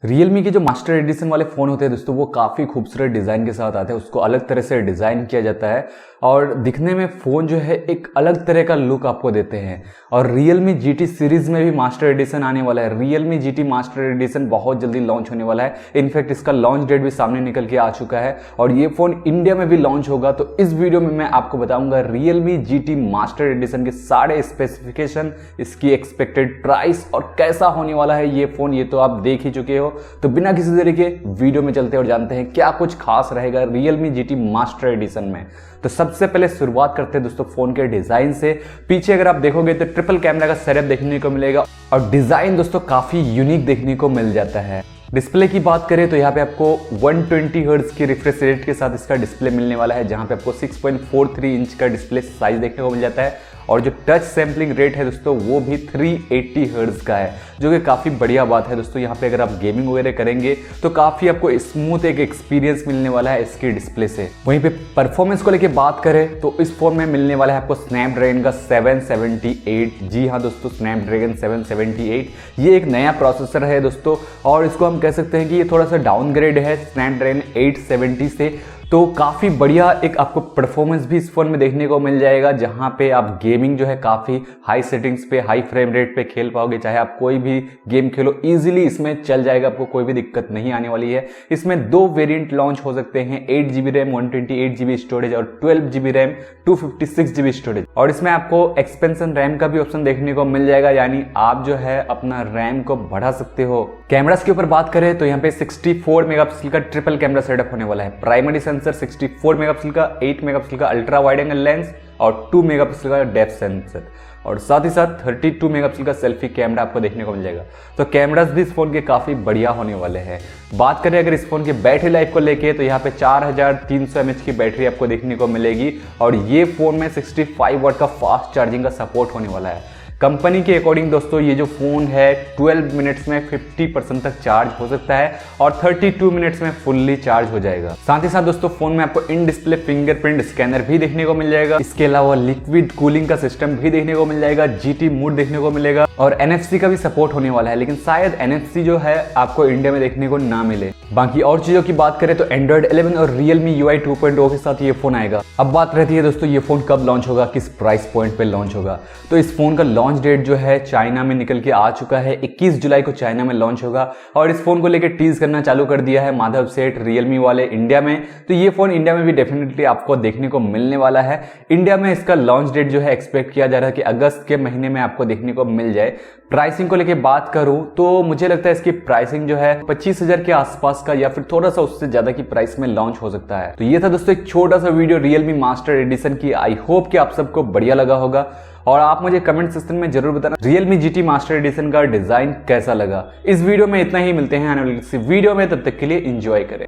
Realme के जो master addition वाले फ़ोन होते हैं दोस्तों, वो काफ़ी खूबसूरत डिज़ाइन के साथ आते हैं। उसको अलग तरह से डिज़ाइन किया जाता है और दिखने में फ़ोन जो है एक अलग तरह का लुक आपको देते हैं। और Realme GT सीरीज़ में भी मास्टर एडिशन आने वाला है। Realme GT मास्टर एडिशन बहुत जल्दी लॉन्च होने वाला है। इनफैक्ट इसका लॉन्च डेट भी सामने निकल के आ चुका है और ये फ़ोन इंडिया में भी लॉन्च होगा। तो इस वीडियो में मैं आपको बताऊंगा Realme GT मास्टर एडिशन के सारे स्पेसिफिकेशन, इसकी एक्सपेक्टेड प्राइस और कैसा होने वाला है ये फ़ोन। ये तो आप देख ही चुके हो। तो बिना किसी देरी के वीडियो में चलते हैं और जानते हैं क्या कुछ खास रहेगा Realme GT मास्टर एडिशन में। तो सबसे पहले शुरुआत करते हैं दोस्तों फोन के डिजाइन से। पीछे अगर आप देखोगे तो ट्रिपल कैमरा का सेटअप देखने को मिलेगा और डिजाइन दोस्तों काफी यूनिक देखने को मिल जाता है। डिस्प्ले की बात करें तो यहाँ पे आपको 120 हर्ट्ज की रिफ्रेश रेट के साथ इसका डिस्प्ले मिलने वाला है, जहाँ पे आपको 6.43 इंच का डिस्प्ले साइज देखने को मिल जाता है। और जो टच सैम्पलिंग रेट है दोस्तों वो भी 380 हर्ट्ज का है, जो कि काफ़ी बढ़िया बात है दोस्तों। यहाँ पे अगर आप गेमिंग वगैरह करेंगे तो काफ़ी आपको स्मूथ एक एक्सपीरियंस मिलने वाला है इसकी डिस्प्ले से। वहीं पे परफॉर्मेंस को लेके बात करें तो इस फोन में मिलने वाला है आपको स्नैपड्रैगन का 778। जी हाँ दोस्तों, स्नैपड्रैगन 778 ये एक नया प्रोसेसर है दोस्तों, और इसको हम कह सकते हैं कि ये थोड़ा सा डाउनग्रेड है स्नैपड्रैगन 870 से। तो काफ़ी बढ़िया एक आपको परफॉर्मेंस भी इस फोन में देखने को मिल जाएगा, जहां पे आप गेमिंग जो है काफ़ी हाई सेटिंग्स पे, हाई फ्रेम रेट पे खेल पाओगे। चाहे आप कोई भी गेम खेलो इजीली इसमें चल जाएगा, आपको कोई भी दिक्कत नहीं आने वाली है। इसमें दो वेरिएंट लॉन्च हो सकते हैं, 8GB रैम 128GB स्टोरेज और 12GB रैम 256GB स्टोरेज। और इसमें आपको एक्सपेंशन रैम का भी ऑप्शन देखने को मिल जाएगा, यानी आप जो है अपना रैम को बढ़ा सकते हो। कैमरास के ऊपर बात करें तो यहाँ पे 64 मेगापिक्सल का ट्रिपल कैमरा सेटअप होने वाला है। प्राइमरी सेंसर 64 मेगापिक्सल का, 8 मेगापिक्सल का अल्ट्रा वाइड एंगल लेंस और 2 मेगापिक्सल का डेप्थ सेंसर, और साथ ही साथ 32 मेगापिक्सल का सेल्फी कैमरा आपको देखने को मिल जाएगा। तो कैमरास भी इस फोन के काफी बढ़िया होने वाले हैं। बात करें अगर इस फोन की बैटरी लाइफ को लेके तो यहाँ पे 4300 mAh की बैटरी आपको देखने को मिलेगी और ये फोन में 65 वाट का फास्ट चार्जिंग का सपोर्ट होने वाला है। कंपनी के अकॉर्डिंग दोस्तों ये जो फोन है 12 मिनट्स में 50% तक चार्ज हो सकता है और 32 मिनट्स में फुल्ली चार्ज हो जाएगा। साथ ही साथ दोस्तों फोन में आपको इन डिस्प्ले फिंगरप्रिंट स्कैनर भी देखने को मिल जाएगा। इसके अलावा लिक्विड कूलिंग का सिस्टम भी देखने को मिल जाएगा, GT मोड देखने को मिलेगा और NFC का भी सपोर्ट होने वाला है, लेकिन शायद NFC जो है आपको इंडिया में देखने को ना मिले। बाकी और चीजों की बात करें तो Android 11 और Realme UI 2.0 के साथ ये फोन आएगा। अब बात रहती है दोस्तों ये फोन कब लॉन्च होगा, किस प्राइस पॉइंट पे लॉन्च होगा। तो इस फोन का लॉन्च डेट जो है चाइना में निकल के आ चुका है, 21 जुलाई को चाइना में लॉन्च होगा और इस फोन को लेकर टीज करना चालू कर दिया है माधव सेठ Realme वाले इंडिया में। तो ये फोन इंडिया में भी डेफिनेटली आपको देखने को मिलने वाला है। इंडिया में इसका लॉन्च डेट जो है एक्सपेक्ट किया जा रहा है कि अगस्त के महीने में आपको देखने को मिल जाए। प्राइसिंग को लेके बात करूं तो मुझे लगता है इसकी प्राइसिंग जो है 25,000 के आसपास का या फिर थोड़ा सा उससे ज्यादा की प्राइस में लॉन्च हो सकता है। तो ये था दोस्तों एक छोटा सा वीडियो Realme मास्टर एडिशन की। आई होप कि आप सबको बढ़िया लगा होगा और आप मुझे कमेंट सेक्शन में जरूर बताना Realme GT मास्टर एडिशन का डिजाइन कैसा लगा। इस वीडियो में इतना ही, मिलते हैं आने वाली वीडियो में, तब तक के लिए एंजॉय करें।